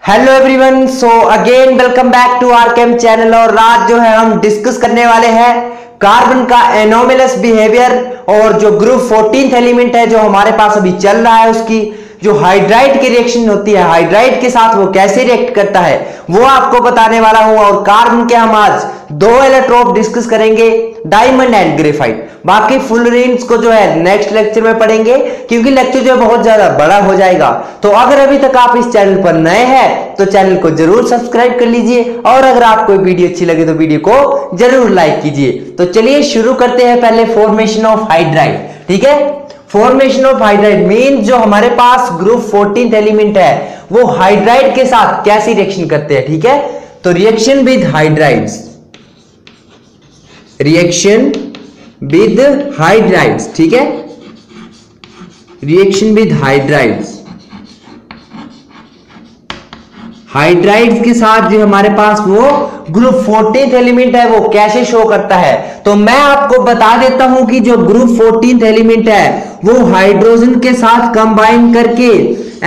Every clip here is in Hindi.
Hello everyone, so again welcome back to R Chem channel. और आज जो है हम डिस्कस करने वाले हैं कार्बन का एनोमलस बिहेवियर और जो ग्रुप 14th एलिमेंट है जो हमारे पास अभी चल रहा है उसकी जो हाइड्राइड की रिएक्शन होती है, हाइड्राइड के साथ वो कैसे रिएक्ट करता है वो आपको बताने वाला हूं। और कार्बन के हम आज दो एलोट्रोप डिस्कस करेंगे, डायमंड एंड ग्रेफाइट। बाकी फुल रेंज को जो है नेक्स्ट लेक्चर में पढ़ेंगे क्योंकि लेक्चर जो है बहुत ज्यादा बड़ा हो जाएगा। तो अगर अभी तक आप इस चैनल पर नए हैं तो चैनल को जरूर सब्सक्राइब कर लीजिए और अगर आपको वीडियो अच्छी लगे तो वीडियो को जरूर लाइक कीजिए। तो चलिए शुरू करते हैं पहले फॉर्मेशन ऑफ हाइड्राइड। ठीक है, फॉर्मेशन ऑफ हाइड्राइड मीन जो हमारे पास ग्रुप 14th एलिमेंट है वो हाइड्राइड के साथ कैसी रिएक्शन करते हैं। ठीक है, तो reaction with hydrides, reaction with hydrides. ठीक है, रिएक्शन विद हाइड्राइड्स, हाइड्राइड्स के साथ जो हमारे पास वो ग्रुप 14th एलिमेंट है वो कैसे शो करता है। तो मैं आपको बता देता हूं कि जो ग्रुप 14th एलिमेंट है वो हाइड्रोजन के साथ कंबाइन करके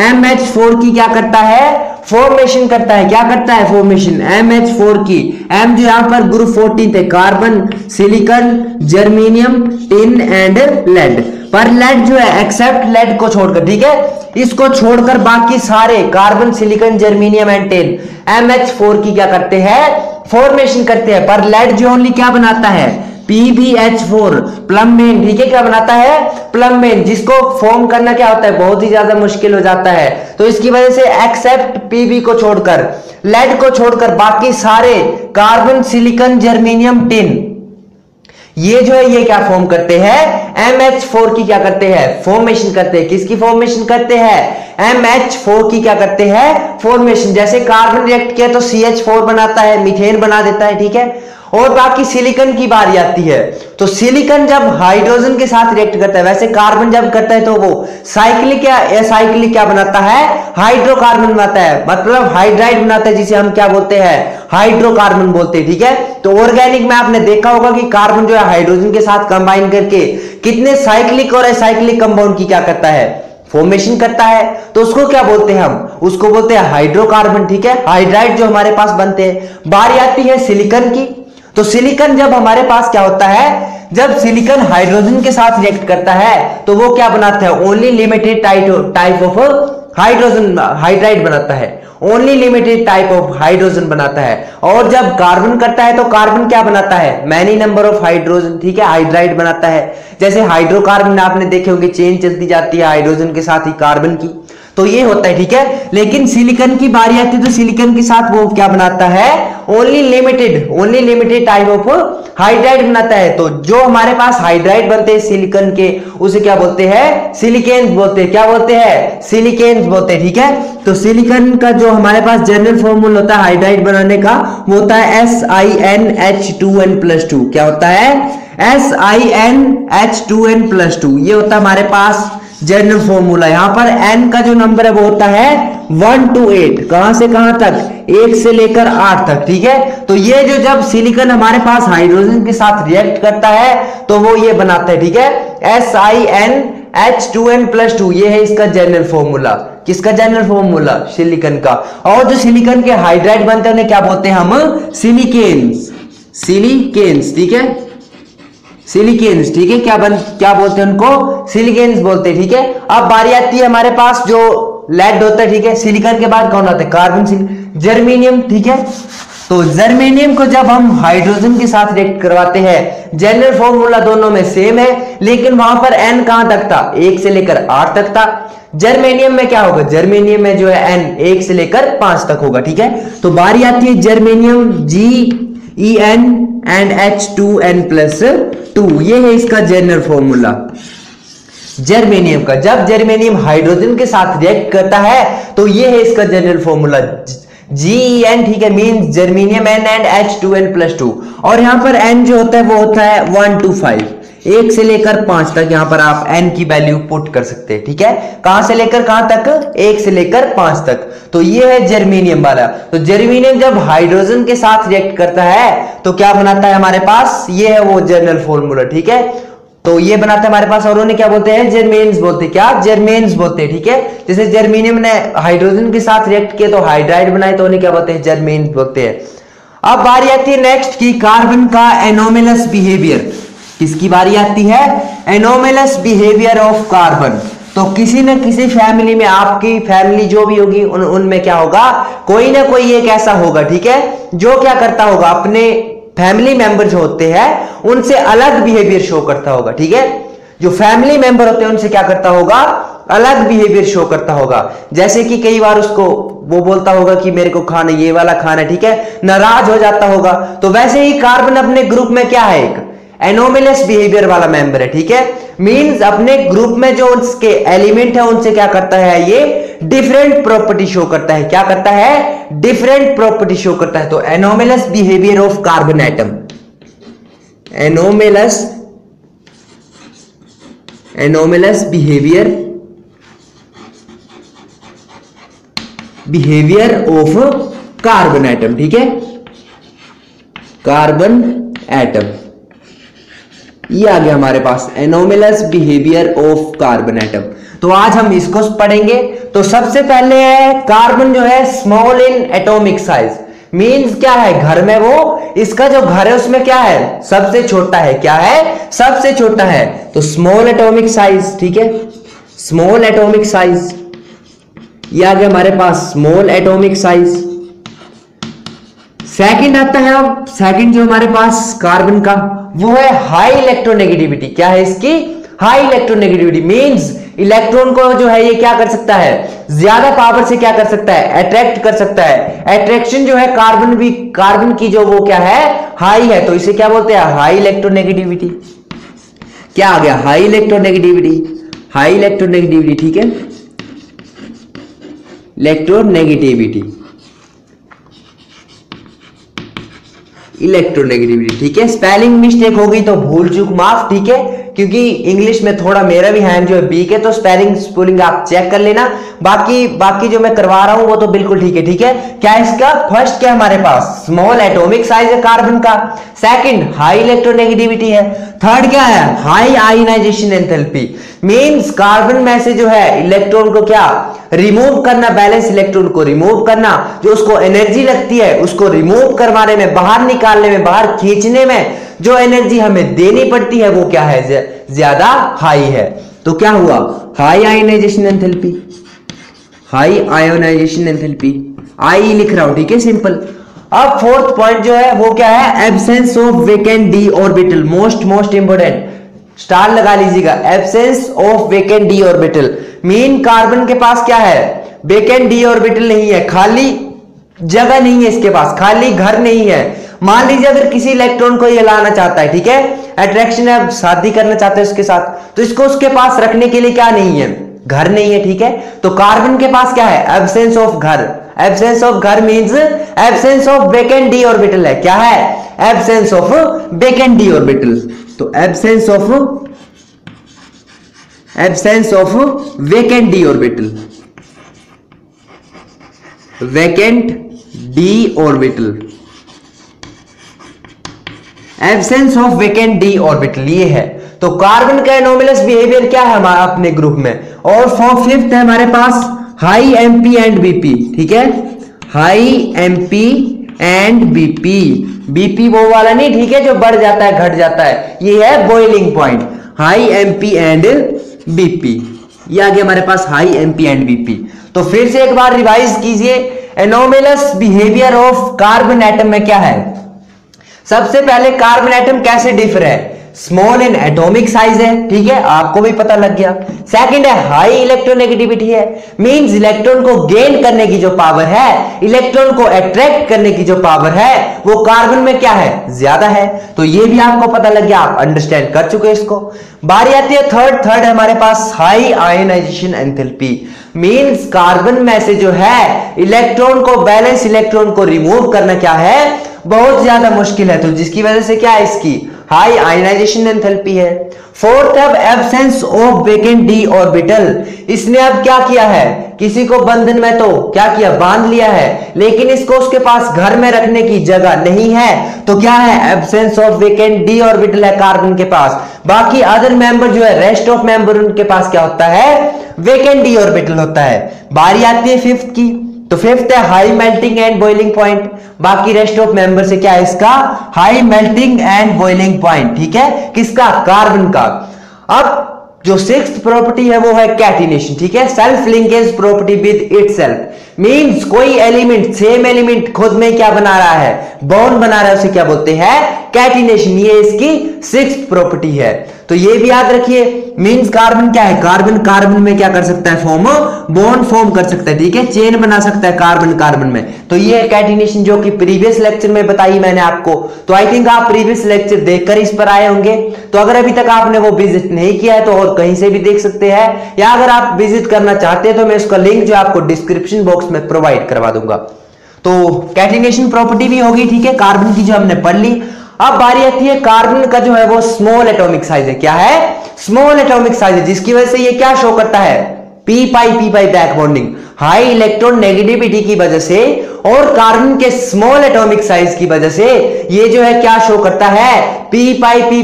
MH4 की क्या करता है, फॉर्मेशन करता है। क्या करता है, फॉर्मेशन MH4 की। M जो यहां पर ग्रुप 14th है, carbon, silicon, germanium, tin and lead. पर लेड जो है एक्सेप्ट लेड को छोड़कर, ठीक है, इसको छोड़कर बाकी सारे carbon, silicon, germanium and tin MH4 की क्या करते हैं, फॉर्मेशन करते हैं। पर लेड जो ओनली क्या बनाता है, PbH4 प्लम्बेन। ठीक है, क्या बनाता है, प्लम्बेन, जिसको फॉर्म करना क्या होता है, बहुत ही ज्यादा मुश्किल हो जाता है। तो इसकी वजह से एक्सेप्ट Pb को छोड़कर, लेड को छोड़कर बाकी सारे कार्बन, सिलिकॉन, जर्मेनियम, टिन ये जो है ये क्या फॉर्म करते हैं, MH4 की क्या करते हैं, फॉर्मेशन करते हैं। किसकी फॉर्मेशन करते हैं, MH4 की क्या करते हैं, फॉर्मेशन। जैसे कार्बन रिएक्ट किया तो CH4 बनाता है, मीथेन बना देता है। ठीक है, और बाकी सिलिकॉन की बारी आती है तो सिलिकॉन जब हाइड्रोजन के साथ रिएक्ट करता है, वैसे कार्बन जब करता है तो वो साइक्लिक या एसाइक्लिक क्या बनाता है, हाइड्रोकार्बन बनाता है, मतलब हाइड्राइड बनाता है, जिसे हम क्या बोलते हैं, हाइड्रोकार्बन बोलते हैं। ठीक है, तो ऑर्गेनिक में आपने देखा होगा कि कार्बन जो है हाइड्रोजन के साथ कंबाइन करके कितने साइक्लिक और एसाइक्लिक कंपाउंड की क्या करता है, फॉर्मेशन करता है। तो उसको क्या बोलते हैं, हम उसको बोलते हैं हाइड्रोकार्बन। ठीक है, हाइड्राइड जो हमारे पास बनते हैं। बारी आती है सिलिकॉन की। तो सिलिकॉन जब हमारे पास क्या होता है, जब सिलिकॉन हाइड्रोजन के साथ रिएक्ट करता है तो वो क्या बनाता है, only limited type of hydrogen, hydride बनाता है, only limited type of hydrogen बनाता है। और जब कार्बन करता है तो कार्बन क्या बनाता है, मैनी नंबर ऑफ हाइड्रोजन। ठीक है, हाइड्राइड बनाता है। जैसे हाइड्रोकार्बन आपने देखे होंगे, चेन चलती जाती है हाइड्रोजन के साथ ही कार्बन की, तो ये होता है। ठीक है, लेकिन सिलिकॉन की बारी आती है तो सिलिकॉन के साथ वो क्या बनाता है, only limited type of hydride बनाता है। तो जो हमारे पास हाइड्राइड बनते हैं सिलिकॉन के उसे क्या बोलते हैं, सिलिकेन्स बोलते हैं। क्या बोलते हैं, सिलिकेन्स बोलते हैं। ठीक है, तो सिलिकॉन का जो हमारे पास जनरल फॉर्मूला होता है हाइड्राइड बनाने का वो होता है SiNH2n+2। क्या होता है, SiNH2n+2। ये होता है हमारे पास जनरल फॉर्मूला। यहां पर n का जो नंबर है वो होता है 1 to 8। कहां से कहां तक, 1 से लेकर 8 तक। ठीक है, तो ये जो जब सिलिकॉन हमारे पास हाइड्रोजन के साथ रिएक्ट करता है तो वो ये बनाता है। ठीक है, SiNH2n+2 ये है इसका जनरल फॉर्मूला। किसका जनरल फॉर्मूला, सिलिकॉन का। और जो सिलिकॉन के हाइड्राइड बनते हैं उन्हें क्या बोलते हैं हम, सिलिकेन्स। ठीक है, सिलिकेन्स। ठीक है, क्या बोलते हैं उनको, सिलिकेन्स बोलते हैं। ठीक है, अब बारी आती है हमारे पास जो लेड होता है। ठीक है, सिलिकॉन के बाद कौन आता है, कार्बन, जर्मेनियम। ठीक है, तो जर्मेनियम को जब हम हाइड्रोजन के साथ रिएक्ट करवाते हैं, जनरल फॉर्मूला दोनों में सेम है, लेकिन वहां पर n कहां तक था, 1 से लेकर 8 तक था। जर्मेनियम में क्या होगा, जर्मेनियम में जो है n 1 से लेकर 5 तक होगा। ठीक है, तो बारी आती है जर्मेनियम, GeN एंड H2n+2। ये है इसका जनरल फॉर्मूला जर्मेनियम का। जब जर्मेनियम हाइड्रोजन के साथ रिएक्ट करता है तो ये है इसका जनरल फॉर्मूला GeN। ठीक है, means germanium N and H2n+2। और यहां पर N जो होता है वो होता है 1 to 5, 1 से लेकर 5 तक। यहां पर आप n की वैल्यू पुट कर सकते हैं। ठीक है, कहां से लेकर कहां तक, 1 से लेकर 5 तक। तो ये है जर्मेनियम वाला। तो जर्मेनियम जब हाइड्रोजन के साथ रिएक्ट करता है तो क्या बनाता है हमारे पास, ये है वो जनरल फॉर्मूला। ठीक है, तो ये बनाता है हमारे पास, और उन्हें क्या बोलते हैं, जर्मेन्स बोलते हैं। क्या, जर्मेन्स बोलते हैं, ठीक है। जैसे जर्मेनियम ने हाइड्रोजन के साथ रिएक्ट किया तो हाइड्राइड बनाए, तो उन्हें क्या बोलते हैं, जर्मेन्स बोलते हैं। अब बारी आती है नेक्स्ट की कार्बन का एनोमलस बिहेवियर। किसकी बारी आती है, एनोमलस बिहेवियर ऑफ कार्बन। तो किसी न किसी फैमिली में, आपकी फैमिली जो भी होगी उनमें क्या होगा, कोई ना कोई एक ऐसा होगा, ठीक है, जो क्या करता होगा, अपने फैमिली मेंबर जो होते हैं उनसे अलग बिहेवियर शो करता होगा, ठीक है। जो फैमिली मेंबर होते हैं उनसे क्या करता होगा, अलग बिहेवियर शो करता होगा। जैसे कि कई बार उसको वो बोलता होगा कि मेरे को खाना, ये वाला खाना, ठीक है, नाराज हो जाता होगा। तो वैसे ही कार्बन अपने ग्रुप में क्या है, एक एनोमलस बिहेवियर वाला मेंबर है, ठीक है। मींस अपने ग्रुप में जो उसके एलिमेंट है उनसे क्या करता है, ये डिफरेंट प्रॉपर्टी शो करता है। क्या करता है, डिफरेंट प्रॉपर्टी शो करता है। तो anomalous behaviour of carbon atom, anomalous behaviour of carbon atom, ठीक है, कार्बन एटम, ये आ गया हमारे पास anomalous behaviour of carbon atom. तो आज हम इसको पढ़ेंगे। तो सबसे पहले है कार्बन जो है small in atomic size. Means क्या है, घर में वो, इसका जो घर है उसमें क्या है, सबसे छोटा है। क्या है, सबसे छोटा है। तो स्मॉल एटॉमिक साइज, ठीक है, स्मॉल एटॉमिक साइज, ये आ गया हमारे पास स्मॉल एटॉमिक साइज। सेकंड आता है, अब सेकंड जो हमारे पास कार्बन का, वो है हाई इलेक्ट्रोनेगेटिविटी। क्या है इसकी, हाई इलेक्ट्रोनेगेटिविटी। मींस इलेक्ट्रॉन को जो है ये क्या कर सकता है, ज्यादा पावर से क्या कर सकता है, अट्रैक्ट कर सकता है। अट्रैक्शन जो है कार्बन की जो वो क्या है, हाई है। तो इसे क्या बोलते हैं, हाई इलेक्ट्रोनेगेटिविटी। क्या आ गया, हाई इलेक्ट्रोनेगेटिविटी, हाई इलेक्ट्रोनेगेटिविटी, ठीक है, इलेक्ट्रोनेगेटिविटी, इलेक्ट्रोनेगेटिविटी, ठीक है। स्पेलिंग मिस्टेक हो गई तो भूल चूक माफ, ठीक है, क्योंकि इंग्लिश में थोड़ा मेरा भी हैंड जो है वीक है, तो स्पेलिंग आप चेक कर लेना। बाकी जो मैं करवा रहा हूं वो तो बिल्कुल ठीक है, ठीक है। क्या इसका फर्स्ट क्या हमारे पास, स्मॉल एटॉमिक साइज है कार्बन का। सेकंड हाई इलेक्ट्रोनेगेटिविटी है। थर्ड क्या है, high ionization enthalpy. Means carbon में से जो है इलेक्ट्रॉन को क्या रिमूव करना, बैलेंस इलेक्ट्रॉन को रिमूव करना, जो उसको एनर्जी लगती है उसको रिमूव करवाने में, बाहर निकालने में, बाहर खींचने में जो एनर्जी हमें देनी पड़ती है वो क्या है, ज्यादा हाई है। तो क्या हुआ, high ionization enthalpy, high ionization enthalpy, आई लिख रहा हूं, ठीक है, सिंपल। अब फोर्थ पॉइंट जो है वो क्या है, absence of vacant d orbital. Most important, star लगा लीजिएगा, absence of vacant d orbital. Mean carbon के पास क्या है, वेकेंट डी ऑर्बिटल नहीं है, खाली जगह नहीं है इसके पास, खाली घर नहीं है। मान लीजिए अगर किसी इलेक्ट्रॉन को ये लाना चाहता है, ठीक है, अट्रैक्शन है, शादी करना चाहता है उसके साथ, तो इसको उसके पास रखने के लिए क्या नहीं है, घर नहीं है, ठीक है। तो कार्बन के पास क्या है, एब्सेंस ऑफ घर। एब्सेंस ऑफ घर means absence of vacant d orbital है। क्या है, absence of vacant d orbital. तो absence of vacant d orbital, vacant d orbital, absence of vacant d orbital, ये है। तो कार्बन का एनोमलस बिहेवियर क्या है हमारा अपने ग्रुप में। और फिफ्थ है हमारे पास हाई एमपी एंड बीपी, ठीक है, high MP and BP. BP वो वाला नहीं, ठीक है, जो बढ़ जाता है घट जाता है, ये है boiling point. High MP and BP, ये आ गया हमारे पास हाई एमपी एंड बीपी। तो फिर से एक बार रिवाइज कीजिए, anomalous behaviour of carbon atom में क्या है। सबसे पहले कार्बन एटम कैसे डिफर है, स्मॉल इन एटॉमिक साइज है, ठीक है, आपको भी पता लग गया। सेकंड है हाई इलेक्ट्रोनेगेटिविटी है, मींस इलेक्ट्रॉन को गेन करने की जो पावर है, इलेक्ट्रॉन को अट्रैक्ट करने की जो पावर है वो कार्बन में क्या है, ज्यादा है। तो ये भी आपको पता लग गया, आप अंडरस्टैंड कर चुके इसको। बारी आती है थर्ड है हमारे पास high ionization enthalpy. Means carbon में से जो है इलेक्ट्रॉन को, बैलेंस इलेक्ट्रॉन को रिमूव करना क्या है, बहुत ज्यादा मुश्किल है। तो जिसकी वजह से क्या है, इसकी हाई आयनाइजेशन एंथैल्पी है। फोर्थ अब absence of vacant d orbital, इसने अब क्या किया है, किसी को बंधन में तो क्या किया, बांध लिया है, लेकिन इसको उसके पास घर में रखने की जगह नहीं है, तो क्या है, absence of vacant d orbital है कार्बन के पास। बाकी अदर मेंबर जो है, रेस्ट ऑफ मेंबर, उनके पास क्या होता है, वेकेंट डी ऑर्बिटल होता है। बारी आती है फिफ्थ की, तो फिफ्थ है high melting and boiling point. बाकी रेस्ट ऑफ मेंबर से क्या है इसका, high melting and boiling point, ठीक है, किसका, कार्बन का। अब जो सिक्स्थ प्रॉपर्टी है वो है कैटिनेशन, ठीक है, self linkage property with itself. Means कोई एलिमेंट, सेम एलिमेंट खुद में क्या बना रहा है, बॉन्ड बना रहा है, उसे क्या बोलते हैं, कैटिनेशन। ये इसकी सिक्स्थ प्रॉपर्टी है, तो ये भी याद रखिए। मींस कार्बन क्या है, कार्बन कार्बन में क्या कर सकता है, फॉर्म, बॉन्ड फॉर्म कर सकता है, ठीक है, चेन बना सकता है कार्बन कार्बन में। तो ये है कैटिनेशन, जो कि प्रीवियस लेक्चर में बताई मैंने आपको। तो आई थिंक आप प्रीवियस लेक्चर देखकर इस पर आए होंगे। तो अगर अभी तक आपने वो विजिट नहीं किया है तो और कहीं से भी देख सकते हैं, या अगर आप विजिट करना चाहते हैं तो मैं उसका लिंक जो आपको डिस्क्रिप्शन बॉक्स में प्रोवाइड करवा दूंगा। तो कैटिनेशन प्रॉपर्टी भी होगी, ठीक है, कार्बन की जो हमने पढ़ ली। अब बारी आती है कार्बन का जो है वो स्मॉल एटॉमिक साइज है, क्या है, स्मॉल एटॉमिक साइज है, जिसकी वजह से ये क्या शो करता है, p pi back bonding, high electron negativity की वजह से और कार्बन के स्मॉल एटॉमिक साइज की वजह से ये जो है क्या शो करता है, पी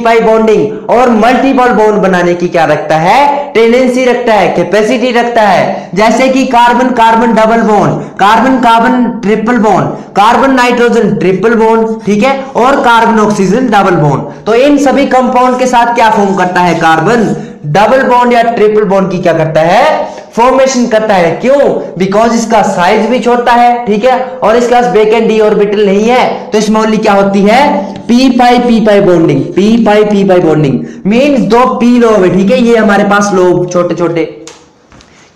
पाई बॉन्डिंग और मल्टीपल बॉन्ड बनाने की क्या रखता है, टेंडेंसी रखता है, कैपेसिटी रखता है। जैसे कि carbon carbon double bond, carbon carbon triple bond, carbon nitrogen triple bond, ठीक है, और कार्बन ऑक्सीजन डबल बॉन्ड। तो इन सभी कंपाउंड के साथ क्या फॉर्म करता है, कार्बन डबल बॉन्ड या ट्रिपल बॉन्ड की क्या करता है, फॉर्मेशन करता है। क्यों, बिकॉज इसका साइज भी छोटा है, ठीक है, और इसके पास वेकेंट डी ऑर्बिटल नहीं है, तो इसमें ओनली क्या होती है, p pi bonding, P pi bonding. Means दो पी लोब है, ठीक है, ये हमारे पास लोब छोटे छोटे,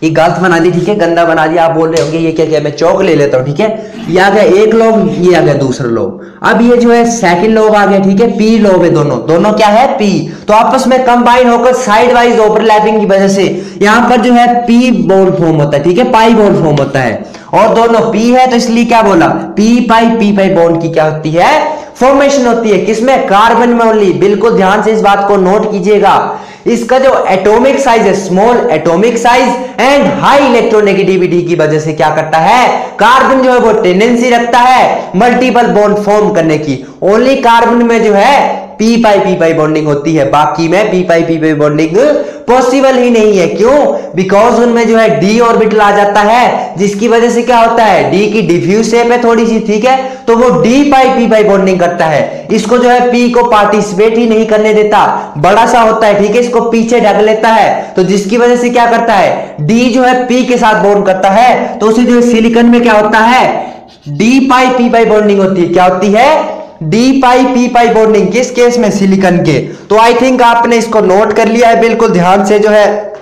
ये गलत बना दी, ठीक है, गंदा बना दिया। आप बोल रहे होंगे ये क्या क्या, मैं चौक ले लेता हूं, ठीक है, ये आ गया एक लोब, ये आ गया दूसरा लोब। अब ये जो है सेकंड लोब आ गया, ठीक है, पी लोब है, दोनों क्या है, पी। तो आपस में कंबाइन होकर साइड वाइज ओवरलैपिंग की वजह से यहां पर जो है पी बॉन्ड फॉर्म होता है, ठीक है, पाई बॉन्ड फॉर्म होता है, और दोनों पी है तो इसलिए क्या बोला, पी पाई बॉन्ड की क्या होती है, फॉर्मेशन होती है। किसमें, कार्बन में ओनली। बिल्कुल ध्यान से इस बात को नोट कीजिएगा। इसका जो एटॉमिक साइज है, small atomic size and high electronegativity की वजह से क्या करता है, कार्बन जो है वो टेंडेंसी रखता है मल्टीपल बॉन्ड फॉर्म करने की। ओनली कार्बन में जो है पी पाई बॉन्डिंग होती है, बाकी में पी पाई बॉन्डिंग पॉसिबल ही नहीं है। क्यों, बिकॉज उनमें जो है डी ऑर्बिटल आ जाता है, जिसकी वजह से क्या होता है, डी की डिफ्यूज शेप है थोड़ी सी, ठीक है, तो वो डी पाई बॉन्डिंग करता है। इसको जो है पी को पार्टिसिपेट ही नहीं करने देता, बड़ा सा होता है, ठीक है, इसको पीछे ढक लेता है, तो जिसकी वजह से क्या करता है, डी जो है पी के साथ बॉन्ड करता है, तो उसे जो है सिलिकॉन में क्या होता है, डी पाई बॉन्डिंग होती है। क्या होती है, डी पाई बॉन्डिंग, किस केस में, सिलिकॉन के। तो आई थिंक आपने इसको नोट कर लिया है, बिल्कुल ध्यान से जो है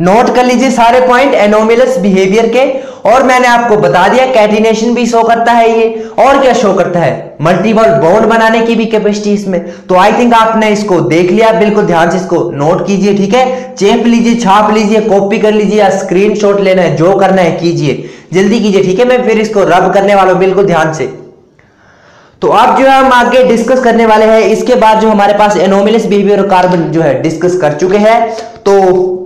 नोट कर लीजिए सारे पॉइंट एनोमिलस बिहेवियर के। और मैंने आपको बता दिया कैटिनेशन भी शो करता है ये, और क्या शो करता है, मल्टीपल बॉन्ड बनाने की भी कैपेसिटी इसमें। तो आई थिंक आपने इसको देख लिया, बिल्कुल ध्यान से इसको नोट कीजिए, ठीक है, चेप लीजिए, छाप लीजिए, कॉपी कर लीजिए, या स्क्रीनशॉट लेना है, जो करना है कीजिए, जल्दी कीजिए, ठीक है। मैं फिर इसको रब करने वाला हूं, बिल्कुल ध्यान से। तो अब जो है हम आगे डिस्कस करने वाले हैं, इसके बाद जो हमारे पास एनोमिलस बिहेवियर और कार्बन जो है डिस्कस कर चुके हैं। तो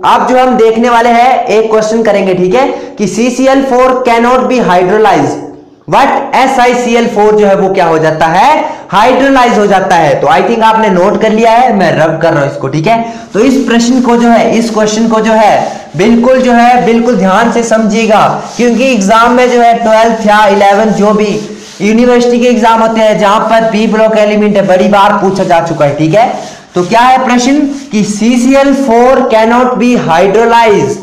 अब जो हम देखने वाले हैं, एक क्वेश्चन करेंगे, ठीक है, कि CCl4 cannot be hydrolyse, but SiCl4 जो है वो क्या हो जाता है, हाइड्रोलाइज हो जाता है। तो आई थिंक आपने नोट कर लिया है, मैं रब कर रहा हूं इसको, ठीक है। तो इस प्रश्न को जो है, इस क्वेश्चन को जो है बिल्कुल ध्यान से समझिएगा, क्योंकि एग्जाम में जो है 12th या 11th जो भी यूनिवर्सिटी के एग्जाम होते हैं जहां पर पी ब्लॉक एलिमेंट है, बड़ी बार पूछा जा चुका है, ठीक है। तो क्या है प्रश्न, कि CCl4 cannot be hydrolyse,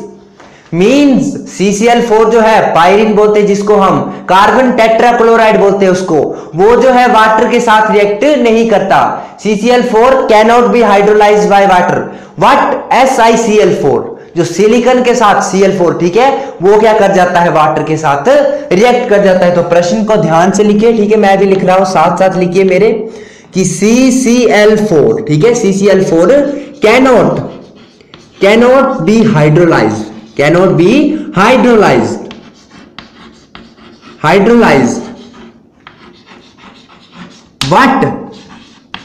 means CCl4 जो है पायरीन बोलते हैं जिसको हम, कार्बन टेट्राक्लोराइड बोलते हैं उसको, वो जो है वाटर के साथ रिएक्ट नहीं करता। CCl4 cannot be hydrolyse by water, what SiCl4 जो सिलिकॉन के साथ Cl4, ठीक है, वो क्या कर जाता है, वाटर के साथ रिएक्ट कर जाता है। तो प्रश्न को ध्यान से लिखिए, ठीक है, मैं भी लिख रहा हूं, साथ साथ लिखिए मेरे, कि CCl4, ठीक है, CCl4 कैनॉट बी हाइड्रोलाइज्ड,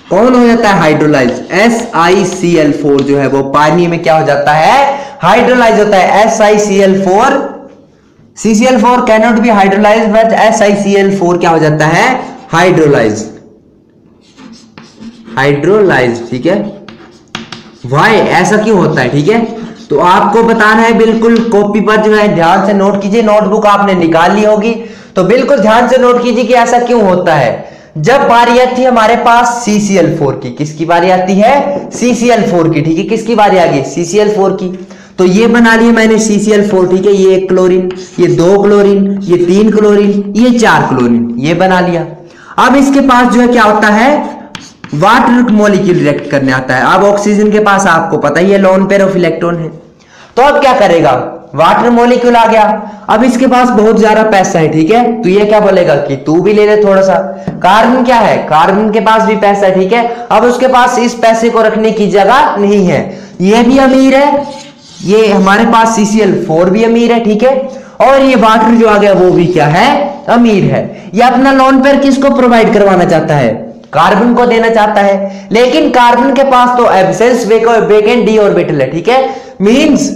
कौन हो जाता है हाइड्रोलाइज, SiCl4 जो है वो पानी में क्या हो जाता है, हाइड्रोलाइज होता है। SiCl4 CCl4 cannot be hydrolyse but SiCl4 क्या हो जाता है, हाइड्रोलाइज, हाइड्रोलाइज, ठीक है। वाई ऐसा क्यों होता है, ठीक है, तो आपको बताना है, बिल्कुल कॉपी पर जो है ध्यान से नोट कीजिए, नोटबुक आपने निकाल ली होगी तो बिल्कुल ध्यान से नोट कीजिए कि ऐसा क्यों होता है। जब बारी आती है हमारे पास CCl4 की, किसकी बारी आती है, CCl4 की, ठीक है, किसकी बारी आ गई, CCl4 की, तो ये बना लिया मैंने CCl4, ठीक है, ये 1 क्लोरीन, ये 2 क्लोरीन, ये 3 क्लोरीन, ये 4 क्लोरीन, ये बना लिया। अब इसके पास जो है क्या होता है, वाटर मॉलिक्यूल रिएक्ट करने आता है। अब ऑक्सीजन के पास आपको पता ही है लोन पेयर ऑफ इलेक्ट्रॉन है, तो अब क्या करेगा, वाटर मॉलिक्यूल आ गया। अब इसके पास बहुत ज्यादा पैसा है, ठीक है, तो ये क्या बोलेगा कि तू भी ले ले थोड़ा सा। कार्बन क्या है, कार्बन के पास भी पैसा है, ठीक है, अब उसके पास इस पैसे को रखने की जगह नहीं है, ये भी अमीर है, ये हमारे पास CCl4 भी अमीर है, ठीक है, और ये वाटर जो आ गया वो भी क्या है, अमीर है। ये अपना लोन पेयर किसको प्रोवाइड करवाना चाहता है, कार्बन को देना चाहता है, लेकिन कार्बन के पास तो एब्सेंस वेकेंट डी ऑर्बिटल है, ठीक है, मींस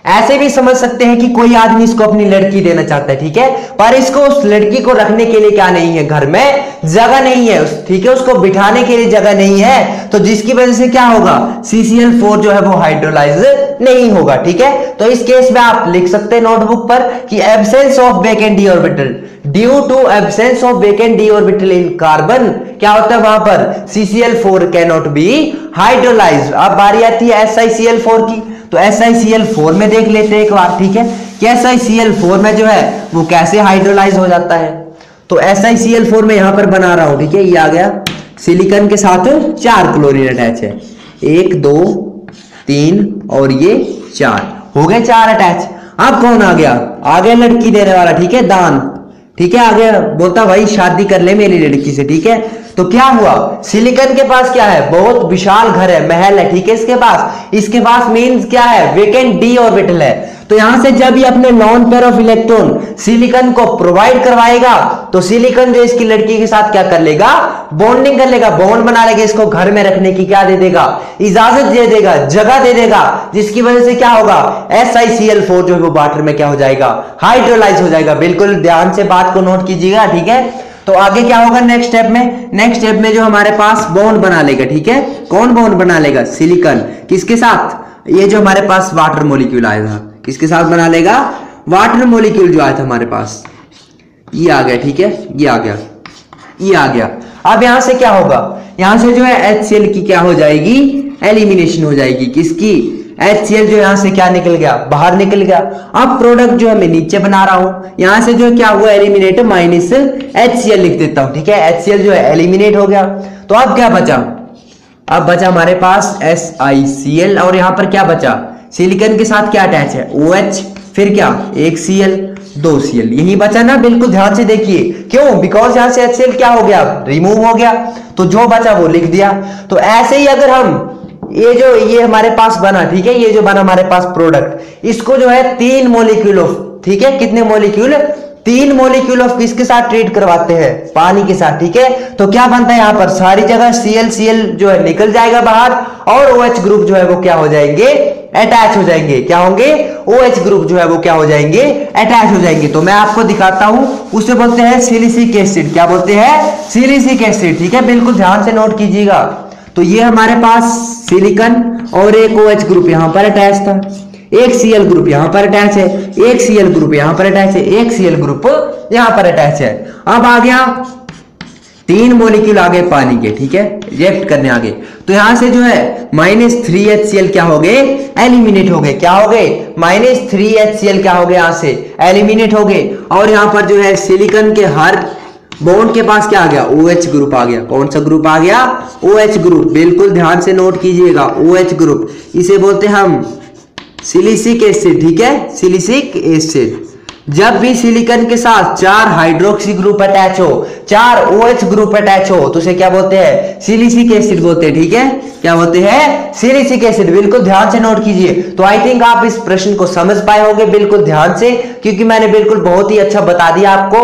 ऐसे भी समझ सकते हैं कि कोई आदमी इसको अपनी लड़की देना चाहता है, ठीक है, पर इसको उस लड़की को रखने के लिए क्या नहीं है, घर में जगह नहीं है, ठीक है, उसको बिठाने के लिए जगह नहीं है, तो जिसकी वजह से क्या होगा, CCl4 जो है वो हाइड्रोलाइज नहीं होगा, ठीक है। तो इस केस में आप लिख सकते हैं नोटबुक पर कि absence of vacant d orbital, due to absence of vacant d orbital in carbon क्या होता है वहां पर, CCl4 कैनॉट बी हाइड्रोलाइज। अब बारी आती है SiCl4 की, तो SiCl4 में देख लेते हैं एक बार, ठीक है, कि SiCl4 में जो है वो कैसे हाइड्रोलाइज हो जाता है। तो SiCl4 में यहां पर बना रहा हूं, ठीक है, ये आ गया, सिलिकॉन के साथ 4 क्लोरीन अटैच है, 1 2 3 और ये 4 हो गए, 4 अटैच। अब कौन आ गया लड़की देने वाला, ठीक है, दान, ठीक है, आगे बोलता भाई शादी कर ले मेरी लड़की से, ठीक है। तो क्या हुआ, सिलिकॉन के पास क्या है, बहुत विशाल घर है, महल है, ठीक है, इसके पास मींस क्या है, वेकेंट डी ऑर्बिटल है। तो यहां से जब ये अपने lone pair of electron silicon को प्रोवाइड करवाएगा तो सिलिकॉन जो इसकी लड़की के साथ क्या कर लेगा, बॉन्डिंग कर लेगा, बॉन्ड बना लेगा, इसको घर में रखने की क्या दे देगा, इजाजत दे देगा, जगह दे देगा, जिसकी वजह से क्या होगा, SiCl4 जो है वो वाटर में क्या हो जाएगा, हाइड्रोलाइज हो जाएगा। बिल्कुल ध्यान से बात को नोट कीजिएगा, ठीक है। तो आगे क्या होगा नेक्स्ट स्टेप में जो हमारे पास बॉन्ड बना लेगा, ठीक है, कौन बॉन्ड बना लेगा, सिलिकॉन, किसके साथ, ये जो हमारे पास वाटर मॉलिक्यूल आया था किसके साथ बना लेगा, वाटर मॉलिक्यूल जो आया था हमारे पास, ये आ गया, ठीक है, ये आ गया, ये आ गया। अब यहां से क्या होगा, यहां से जो है HCl की क्या हो जाएगी, एलिमिनेशन हो जाएगी, किसकी, HCl जो यहां से क्या निकल गया, बाहर निकल गया। अब प्रोडक्ट जो है मैं नीचे बना रहा हूं, यहां से जो क्या हुआ, एलिमिनेट माइनस HCl लिख देता हूं, ठीक है, HCl जो है एलिमिनेट हो गया। तो अब क्या बचा, अब बचा हमारे पास SiCl और यहां पर क्या बचा, सिलिकॉन के साथ क्या अटैच है, OH, फिर क्या, 1 Cl 2 Cl, यही बचा ना, बिल्कुल ध्यान से देखिए, क्यों, बिकॉज यहां से HCl क्या हो गया, रिमूव हो गया, तो जो बचा वो लिख दिया। तो ऐसे ही अगर हम ये हमारे पास बना, ठीक है, ये जो बना हमारे पास प्रोडक्ट, इसको जो है 3 मॉलिक्यूल ऑफ, ठीक है, कितने मॉलिक्यूल, 3 मॉलिक्यूल ऑफ किसके साथ ट्रीट करवाते हैं, पानी के साथ, ठीक है। तो क्या बनता है, यहां पर सारी जगह Cl जो है निकल जाएगा बाहर, और OH ग्रुप जो है वो क्या हो जाएंगे, अटैच हो जाएंगे, क्या होंगे, OH ग्रुप जो है वो क्या हो जाएंगे, अटैच हो जाएंगे। तो मैं आपको दिखाता हूं, उसे बोलते हैं सिलिसिक एसिड, क्या बोलते हैं, सिलिसिक एसिड, ठीक है, बिल्कुल ध्यान से नोट कीजिएगा। तो ये हमारे पास सिलिकॉन और एक OH ग्रुप यहां पर अटैच था, एक Cl ग्रुप यहां पर अटैच है, एक Cl ग्रुप यहां पर अटैच है, एक Cl ग्रुप यहां पर अटैच है। अब आ गया 3 मॉलिक्यूल आ गए पानी के, ठीक है, रिएक्ट करने आ गए। तो यहां से जो है -3 HCl क्या हो गए, एलिमिनेट हो गए, क्या हो गए, -3 HCl क्या हो गए, यहां से एलिमिनेट हो गए। और यहां पर जो है सिलिकॉन के हर बॉन्ड के पास क्या आ गया, OH ग्रुप आ गया, कौन सा ग्रुप आ गया, OH ग्रुप, बिल्कुल ध्यान से नोट कीजिएगा, OH ग्रुप, इसे बोलते हैं हम सिलिसिक एसिड, ठीक है, सिलिसिक एसिड, जब भी सिलिकॉन के साथ 4 हाइड्रोक्सी ग्रुप अटैच हो, 4 OH ग्रुप अटैच हो, तो उसे क्या बोलते हैं? सिलिसिक एसिड बोलते हैं। ठीक है, क्या बोलते हैं? Silicic acid. बिल्कुल ध्यान से नोट कीजिए। तो आई थिंक आप इस प्रश्न को समझ पाए होंगे बिल्कुल ध्यान से, क्योंकि मैंने बिल्कुल बहुत ही अच्छा बता दिया आपको।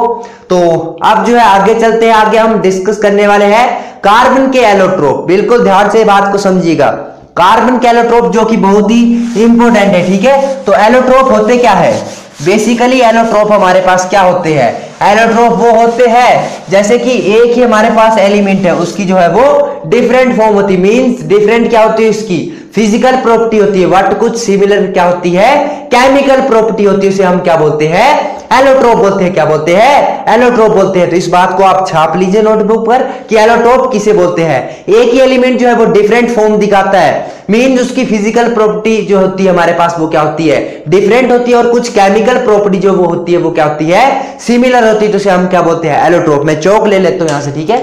तो अब जो है आगे चलते हैं। आगे हम डिस्कस करने वाले हैं कार्बन के एलोट्रोप। बिल्कुल ध्यान से बात को समझिएगा। कार्बन के एलोट्रोप जो कि बहुत ही इंपॉर्टेंट है। ठीक है, तो एलोट्रोप होते क्या है? बेसिकली एलोट्रोप हमारे पास क्या होते हैं? एलोट्रोप वो होते हैं जैसे कि एक ही हमारे पास एलिमेंट है, उसकी जो है वो डिफरेंट फॉर्म होती है। मींस डिफरेंट क्या होती है? उसकी फिजिकल प्रॉपर्टी होती है, बट कुछ सिमिलर क्या होती है? केमिकल प्रॉपर्टी होती है। उसे हम क्या बोलते हैं? एलोट्रोप बोलते हैं। क्या बोलते हैं? एलोट्रोप बोलते हैं। तो इस बात को आप छाप लीजिए नोटबुक पर कि एलोट्रोप किसे बोलते हैं। एक ही एलिमेंट जो है वो डिफरेंट फॉर्म दिखाता है, मीन उसकी फिजिकल प्रॉपर्टी जो होती है हमारे पास वो क्या होती है? डिफरेंट होती है, और कुछ केमिकल प्रॉपर्टी जो वो होती है वो क्या होती है? सिमिलर होती है। तो उसे हम क्या बोलते हैं? एलोट्रोप। मैं चौक ले लेता हूं यहां से। ठीक है,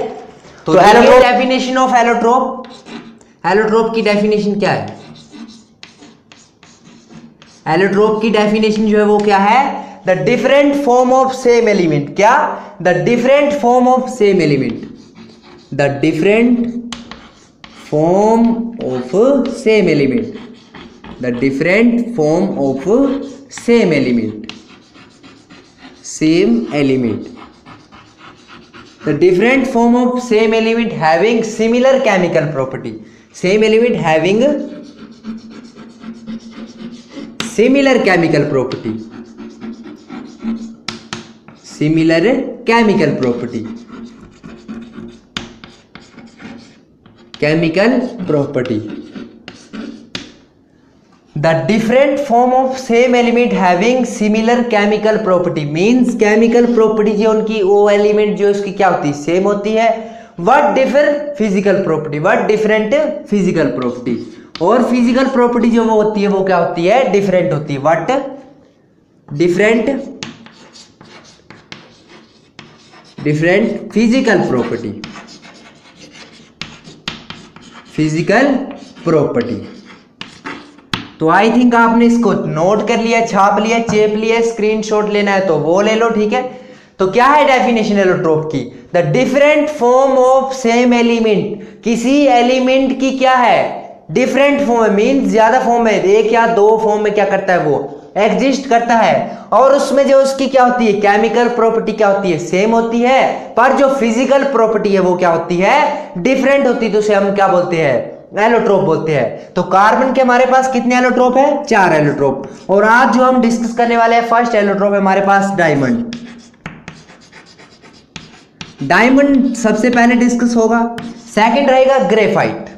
तो allotrope, definition of allotrope. Allotrope की डेफिनेशन क्या है? एलोट्रोप की डेफिनेशन जो है वो क्या है? The different form of same element. क्या? The different form of same element. The different form of same element. The different form of same element. Same element. The different form of same element having similar chemical property. Same element having similar chemical property. Similar chemical property. Chemical property. The different form of same element having similar chemical property. Means chemical property जो उनकी वो एलिमेंट जो उसकी क्या होती है? सेम होती है। What differ? Physical property. What different? Physical property. और फिजिकल प्रॉपर्टी जो वो होती है वो क्या होती है? डिफरेंट होती है। What? Different. Different physical property. Physical property. तो आई थिंक आपने इसको नोट कर लिया, छाप लिया, चेप लिया। स्क्रीनशॉट लेना है तो वो ले लो। ठीक है, तो क्या है डेफिनेशन एलोट्रोप की? The different form of same element. किसी एलिमेंट की क्या है? डिफरेंट फॉर्म है, मीन्स ज्यादा फॉर्म है, एक या दो फॉर्म में क्या करता है? वो एग्जिस्ट करता है। और उसमें जो उसकी क्या होती है? केमिकल प्रॉपर्टी क्या होती है? सेम होती है, पर जो फिजिकल प्रॉपर्टी है वो क्या होती है? डिफरेंट होती है। तो उसे हम क्या बोलते हैं? एलोट्रोप बोलते हैं। तो कार्बन के हमारे पास कितने एलोट्रोप है? 4 एलोट्रोप। और आज जो हम डिस्कस करने वाले हैं फर्स्ट एलोट्रोप है हमारे पास डायमंड। डायमंड सबसे पहले डिस्कस होगा। सेकंड रहेगा ग्रेफाइट।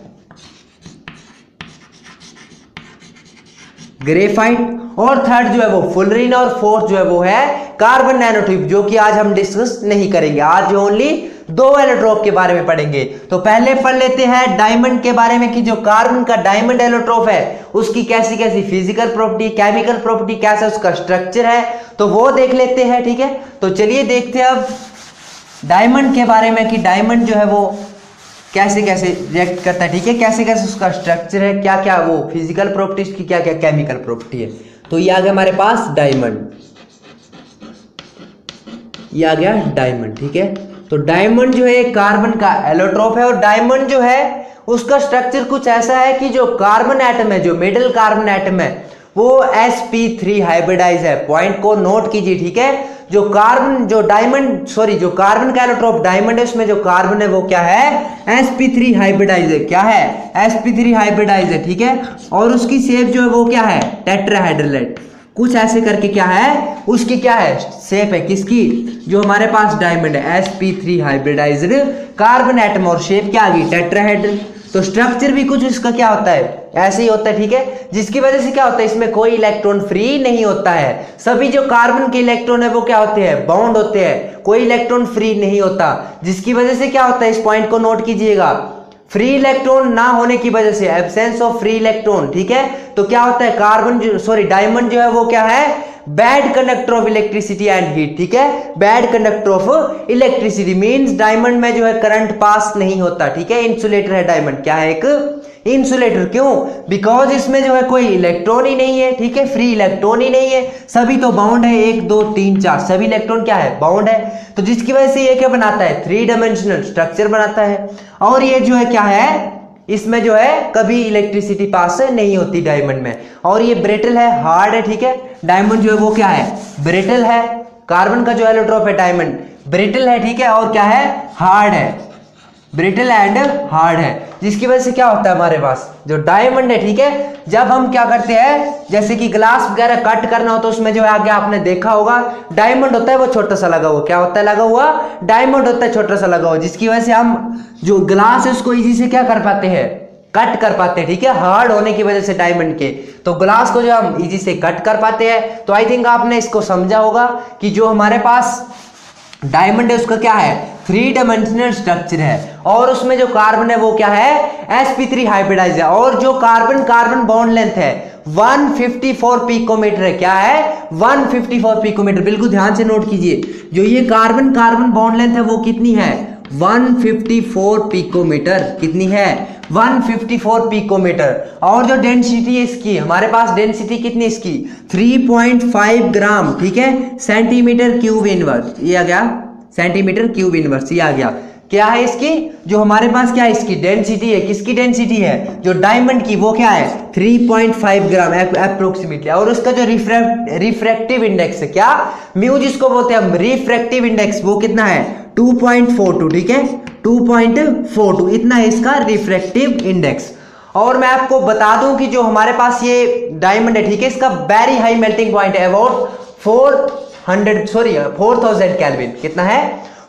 ग्रेफाइट। और थर्ड जो है वो फुलरिन, और फोर्थ जो है वो है कार्बन नैनोट्यूब, जो कि आज हम डिस्कस नहीं करेंगे। आज ओनली 2 एलोट्रोप के बारे में पढ़ेंगे। तो पहले पढ़ लेते हैं डायमंड के बारे में कि जो कार्बन का डायमंड एलोट्रोप है उसकी कैसी कैसी फिजिकल प्रॉपर्टी, केमिकल प्रॉपर्टी, कैसा उसका स्ट्रक्चर है, तो वो देख लेते हैं। ठीक है, तो चलिए देखते हैं अब डायमंड के बारे में कि डायमंड जो है वो कैसे कैसे रिएक्ट करता है। ठीक है, कैसे कैसे उसका स्ट्रक्चर है, क्या क्या वो फिजिकल प्रॉपर्टी की, क्या क्या केमिकल प्रॉपर्टी है। तो ये आ गया हमारे पास डायमंड। ये आ गया डायमंड। ठीक है, तो डायमंड जो है एक कार्बन का एलोट्रोप है। और डायमंड जो है उसका स्ट्रक्चर कुछ ऐसा है कि जो कार्बन एटम है, जो मिडिल कार्बन एटम है, वो sp3 हाइब्रिडाइज है। पॉइंट को नोट कीजिए। ठीक है, जो कार्बन का एलोट्रोप डायमंड है उसमें जो कार्बन है वो क्या है? sp3 हाइब्रिडाइज है। क्या है? sp3 हाइब्रिडाइज है। ठीक है, और उसकी शेप जो है वो क्या है? टेट्राहेड्रल। कुछ ऐसे करके क्या है उसकी क्या है? शेप है। किसकी? जो हमारे पास डायमंड है, sp3 हाइब्रिडाइज्ड कार्बन एटम, और शेप क्या आ गई? टेट्राहेड्रल। तो स्ट्रक्चर भी कुछ इसका क्या होता है? ऐसे ही होता है। ठीक है, जिसकी वजह से क्या होता है? इसमें कोई इलेक्ट्रॉन फ्री नहीं होता है। सभी जो कार्बन के इलेक्ट्रॉन है वो क्या होते हैं? बाउंड होते हैं, कोई इलेक्ट्रॉन फ्री नहीं होता। जिसकी वजह से क्या होता है? इस पॉइंट को नोट कीजिएगा। फ्री इलेक्ट्रॉन ना होने की वजह से, एब्सेंस ऑफ फ्री इलेक्ट्रॉन। ठीक है, तो क्या होता है? डायमंड जो है वो क्या है? Bad conductor of electricity and heat, ठीक है, bad conductor of electricity means diamond में जो है करंट पास नहीं होता, ठीक है, इंसुलेटर है डायमंड, क्या है, एक इंसुलेटर। क्यों? बिकॉज इसमें जो है कोई इलेक्ट्रॉन ही नहीं है, ठीक है, फ्री इलेक्ट्रॉन ही नहीं है, सभी तो बाउंड है, 1 2 3 4 सभी इलेक्ट्रॉन क्या है, बाउंड है। तो जिसकी वजह से ये क्या बनाता है, 3 डायमेंशनल स्ट्रक्चर बनाता है। और ये जो है क्या है, इसमें जो है कभी इलेक्ट्रिसिटी पास नहीं होती डायमंड में। और ये ब्रिटल है, हार्ड है, ठीक है, डायमंड जो है वो क्या है, ब्रिटल है। कार्बन का जो एलोट्रोप है डायमंड ब्रिटल है, ठीक है, और क्या है, हार्ड है, ब्रिटल एंड हार्ड है। जिसकी वजह से क्या होता है हमारे पास जो डायमंड है, ठीक है, जब हम क्या करते हैं, जैसे कि ग्लास वगैरह कट करना हो तो उसमें जो है आगे आपने देखा होगा डायमंड होता है वो छोटा सा लगा हुआ, क्या होता है लगा हुआ, डायमंड होता है छोटा सा लगा हुआ, जिसकी वजह से हम जो ग्लास है उसको इजी से क्या कर पाते हैं, कट कर पाते हैं, ठीक है, हार्ड होने की वजह से डायमंड के, तो ग्लास को जो हम इजी से कट कर पाते हैं। तो आई थिंक आपने इसको समझा होगा कि जो हमारे पास डायमंड है उसका क्या है, 3 डायमेंशनल स्ट्रक्चर है, और उसमें जो कार्बन है वो क्या है, sp3 हाइब्रिडाइज है, और जो कार्बन कार्बन बॉन्ड लेंथ है 154 पिकोमीटर है, क्या है, 154 पिकोमीटर, बिल्कुल ध्यान से नोट कीजिए, जो ये कार्बन कार्बन बॉन्ड लेंथ है वो कितनी है, 154 पिकोमीटर, कितनी है, 154 पिकोमीटर। और जो डेंसिटी है इसकी, हमारे पास डेंसिटी कितनी इसकी, 3.5 ग्राम, ठीक है, सेंटीमीटर क्यूब इनवर्स, ये आ गया सेंटीमीटर क्यूब इनवर्स, ये आ गया। क्या है इसकी, जो हमारे पास क्या है इसकी डेंसिटी है, किसकी डेंसिटी है, जो डायमंड की, वो क्या है 3.5 ग्राम अप्रोक्सीमेटली। और उसका जो रिफ्रैक्टिव इंडेक्स है, क्या म्यू जिसको बोलते हैं हम, रिफ्रैक्टिव इंडेक्स, वो कितना है 2.42, ठीक है, 2.42 इतना है इसका रिफ्रैक्टिव इंडेक्स। और मैं आपको बता दूं कि जो हमारे पास ये डायमंड है, ठीक है, इसका वेरी हाई मेल्टिंग पॉइंट है, अबाउट 4000 केल्विन, कितना है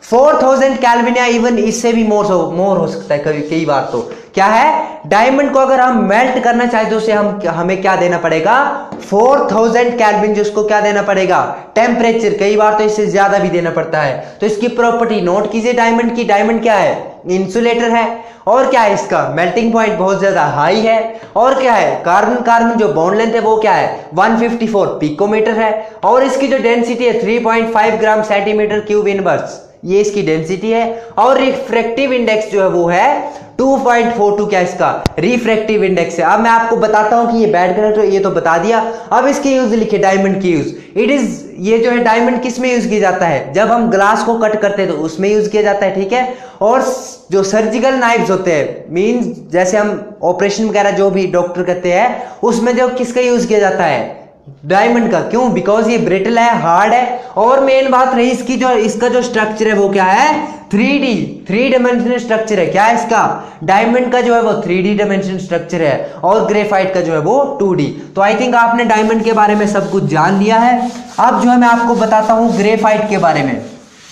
4000 केल्विन, या इवन इससे भी मोर हो सकता है कई बार। तो क्या है, डायमंड को अगर हम मेल्ट करना चाहे तो उसे हमें क्या देना पड़ेगा, 4000 केल्विन, जिसको क्या देना पड़ेगा, टेम्परेचर, कई बार तो इससे ज्यादा भी देना पड़ता है। तो इसकी प्रॉपर्टी नोट कीजिए डायमंड की, डायमंड क्या है, इंसुलेटर है, और क्या है इसका मेल्टिंग पॉइंट बहुत ज्यादा हाई है, और क्या है कार्बन कार्बन जो बॉन्ड लेंथ है वो क्या है 154 पिकोमीटर है, और इसकी जो डेंसिटी है 3.5 ग्राम सेंटीमीटर क्यूब इनवर्स, ये इसकी डेंसिटी है। और रिफ्रैक्टिव इंडेक्स जो है वो है 2.42, क्या इसका रिफ्रैक्टिव इंडेक्स है। अब मैं आपको बताता हूं कि ये बैड कंडक्टर, ये तो बता दिया। अब इसके यूज लिखे, डायमंड की यूज, इट इज, ये जो है डायमंड किस में यूज किया जाता है, जब हम ग्लास को कट करते हैं तो उसमें यूज किया जाता है, ठीक है। और जो सर्जिकल नाइफ्स होते हैं, मींस जैसे हम ऑपरेशन वगैरह जो भी डॉक्टर करते हैं, उसमें जो किसका यूज किया जाता है, डायमंड का। क्यों? बिकॉज ये ब्रिटल है, हार्ड है, और मेन बात रही इसकी जो इसका जो स्ट्रक्चर है वो क्या है 3 डायमेंशनल स्ट्रक्चर है। क्या है इसका, डायमंड का जो है वो 3D डायमेंशनल स्ट्रक्चर है, और ग्रेफाइट का जो है वो 2D। तो आई थिंक आपने डायमंड के बारे में सब कुछ जान लिया है। अब जो है मैं आपको बताता हूं ग्रेफाइट के बारे में,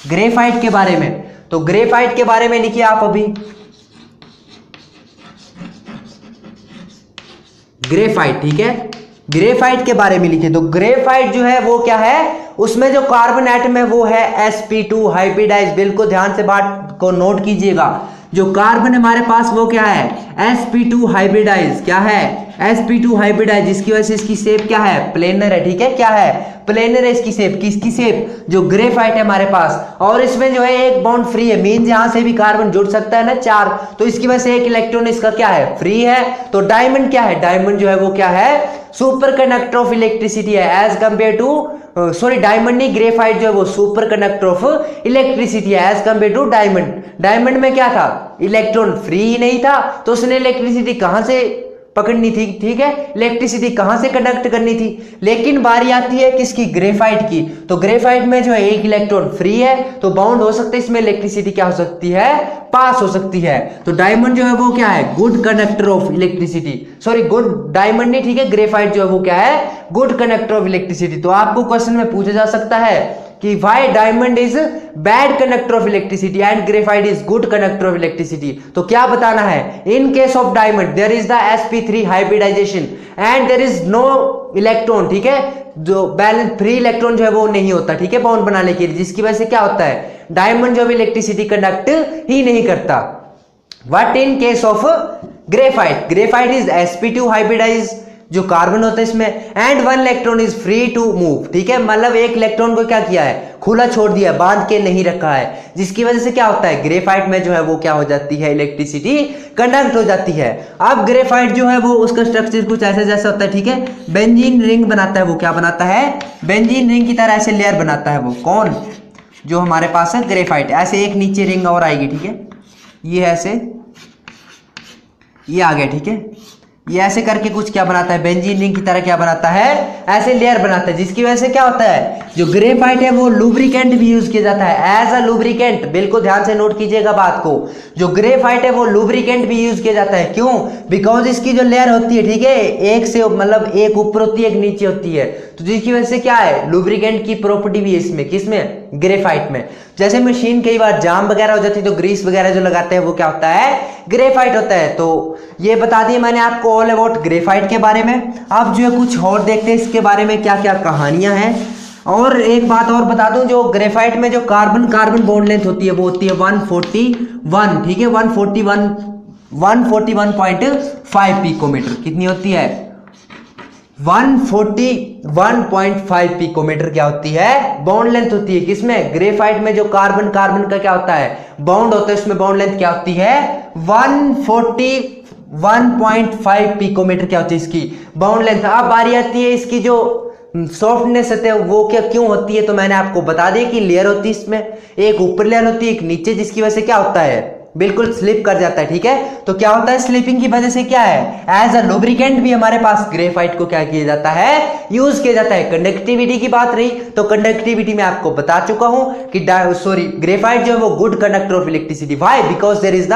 ग्रेफाइट के बारे में। तो ग्रेफाइट के बारे में लिखिए आप अभी, ग्रेफाइट, ठीक है, ग्रेफाइट के बारे में लिखिए। तो ग्रेफाइट जो है वो क्या है, उसमें जो कार्बन एटम है वो है sp2 हाइब्रिडाइज। बिल्कुल ध्यान से बात को नोट कीजिएगा, जो कार्बन हमारे पास वो क्या है sp2 हाइब्रिडाइज, क्या है sp2 हाइब्रिडाइज, जिसकी वजह से इसकी शेप क्या है प्लेनर है, ठीक है, क्या है प्लेनर है इसकी शेप। किसकी शेप, जो ग्रेफाइट है हमारे पास, और इसमें जो है एक बॉन्ड फ्री है, मीन यहां से भी कार्बन जुड़ सकता है ना 4, तो इसकी वजह से एक इलेक्ट्रॉन इसका क्या है फ्री है। तो डायमंड क्या है, डायमंड जो है वो क्या है सुपर कंडक्टर ऑफ इलेक्ट्रिसिटी है as compare to, sorry diamond नहीं, ग्रेफाइट जो है वो सुपर कंडक्टर ऑफ इलेक्ट्रिसिटी है as compare to diamond. Diamond में क्या था, इलेक्ट्रॉन फ्री ही नहीं था, तो उसने इलेक्ट्रिसिटी कहां से पकड़नी थी, ठीक है, इलेक्ट्रिसिटी कहां से कंडक्ट करनी थी। लेकिन बारी आती है किसकी, ग्रेफाइट की। तो ग्रेफाइट में जो है एक इलेक्ट्रॉन फ्री है, तो बाउंड हो सकते हैं, इसमें इलेक्ट्रिसिटी क्या हो सकती है, पास हो सकती है। तो डायमंड जो है वो क्या है good conductor of electricity, sorry good diamond नहीं, ठीक है, ग्रेफाइट जो है वो क्या है गुड कंडक्टर ऑफ इलेक्ट्रिसिटी। तो आपको क्वेश्चन में पूछा जा सकता है कि why diamond is bad conductor of electricity and graphite is good conductor of electricity. तो क्या बताना है, in case of diamond there is the sp3 hybridization and there is no electron, ठीक है, जो बैलेंस फ्री इलेक्ट्रॉन जो है वो नहीं होता, ठीक है, बॉन्ड बनाने के लिए, जिसकी वजह से क्या होता है डायमंड जो है इलेक्ट्रिसिटी कंडक्ट ही नहीं करता। What in case of graphite, graphite is sp2 hybridize, जो कार्बन होता है इसमें, and one electron is free to move, ठीक है, मतलब एक इलेक्ट्रॉन को क्या किया है, खुला छोड़ दिया, बांध के नहीं रखा है, जिसकी वजह से क्या होता है, ग्रेफाइट में जो है वो क्या हो जाती है, इलेक्ट्रिसिटी कंडक्ट हो जाती है। अब ग्रेफाइट जो है वो उसका स्ट्रक्चर कुछ ऐसा जैसा होता है, ठीक है, बेंजीन रिंग बनाता है, वो क्या बनाता है, बेंजीन रिंग की तरह ऐसे लेयर बनाता है, वो कौन, जो हमारे पास है ग्रेफाइट, ऐसे एक नीचे रिंग और आएगी, ठीक है, ये ऐसे, ये आ गया, ठीक है, ये ऐसे करके कुछ क्या बनाता है, बेंजीन रिंग की तरह क्या बनाता है, ऐसे लेयर बनाता है, जिसकी वजह से क्या होता है, जो ग्रेफाइट है वो लुब्रिकेंट भी यूज किया जाता है, एज अ लुब्रिकेंट, बिल्कुल ध्यान से नोट कीजिएगा बात को, जो ग्रेफाइट है वो लुब्रिकेंट भी यूज किया जाता है, क्यों, बिकॉज इसकी जो लेयर होती है, ठीक है, एक से मतलब एक ऊपर होती है, एक नीचे होती है, तो जिसकी वजह से क्या है, लुब्रिकेंट की प्रॉपर्टी भी है इसमें, किसमें, ग्रेफाइट में। जैसे मशीन कई बार जाम वगैरह हो जाती है तो ग्रीस वगैरह जो लगाते हैं वो क्या होता है, ग्रेफाइट होता है। तो ये बता दिए मैंने आपको ऑल अबाउट ग्रेफाइट के बारे में। अब जो है कुछ और देखते हैं इसके बारे में क्या क्या कहानियां हैं। और एक बात और बता दूं, जो ग्रेफाइट में जो कार्बन कार्बन बॉन्ड लेंथ होती है वो होती है 141, ठीक है, 141.5 पिकोमीटर, कितनी होती है, 141.5 पिकोमीटर क्या होती है, बॉन्ड लेंथ होती है, किसमें, ग्रेफाइट में। जो कार्बन कार्बन का क्या होता है, बॉन्ड होता है, उसमें बॉन्ड लेंथ क्या होती है, 141.5 पिकोमीटर क्या होती है इसकी बॉन्ड लेंथ। अब बारी आती है इसकी जो सॉफ्टनेस होते हैं वो क्या क्यों होती है, तो मैंने आपको बता दिया कि लेयर होती है इसमें, एक ऊपर लेयर होती है, एक नीचे, जिसकी वजह से क्या होता है, बिल्कुल स्लिप कर जाता है, ठीक है। तो क्या होता है, स्लिपिंग की वजह से क्या है, एज अ लुब्रिकेंट भी हमारे पास ग्रेफाइट को क्या किया जाता है, यूज किया जाता है। कंडक्टिविटी की बात रही तो कंडक्टिविटी में आपको बता चुका हूं कि ग्रेफाइट जो है वो good conductor of electricity, why, because there is the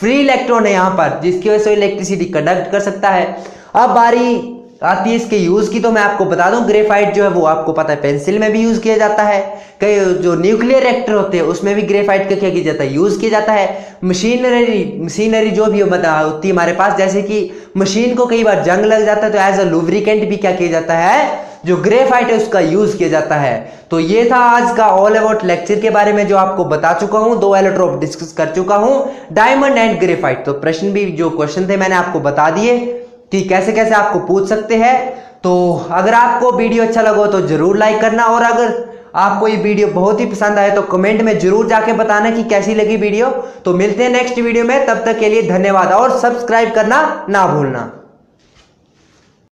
free electron है यहाँ पर, जिसकी वजह से इलेक्ट्रिसिटी कंडक्ट कर सकता है। अब बारी आती है इसके यूज की, तो मैं आपको बता दूं, ग्रेफाइट जो है वो आपको पता है पेंसिल में भी यूज किया जाता है, कई जो न्यूक्लियर रिएक्टर होते हैं उसमें भी ग्रेफाइट का क्या किया जाता है, यूज किया जाता है। मशीनरी जो भी होती है हमारे पास, जैसे कि मशीन को कई बार जंग लग जाता है तो एज अ लुब्रिकेंट भी क्या किया जाता है, जो ग्रेफाइट है उसका यूज किया जाता है। तो ये था आज का ऑल अबाउट लेक्चर के बारे में, जो आपको बता चुका हूं, 2 एलोट्रोप डिस्कस कर चुका हूं, डायमंड एंड ग्रेफाइट। तो प्रश्न भी जो क्वेश्चन थे मैंने आपको बता दिए कि कैसे कैसे आपको पूछ सकते हैं। तो अगर आपको वीडियो अच्छा लगा तो जरूर लाइक करना, और अगर आपको ये वीडियो बहुत ही पसंद आए तो कमेंट में जरूर जाके बताना कि कैसी लगी वीडियो। तो मिलते हैं नेक्स्ट वीडियो में, तब तक के लिए धन्यवाद, और सब्सक्राइब करना ना भूलना।